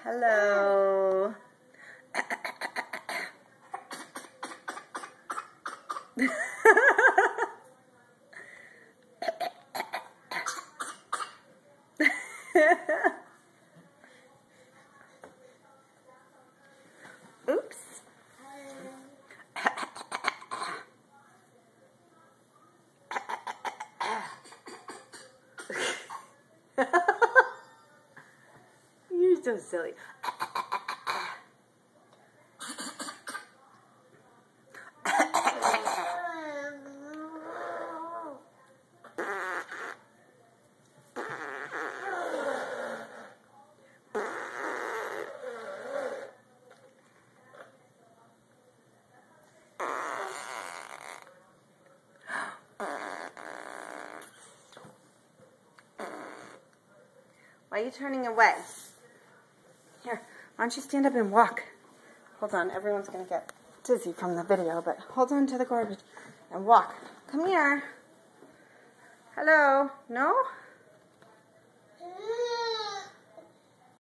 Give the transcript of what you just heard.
Hello. Oops. You're so silly. Why are you turning away? Here, why don't you stand up and walk? Hold on, everyone's going to get dizzy from the video, but hold on to the garbage and walk. Come here. Hello. No?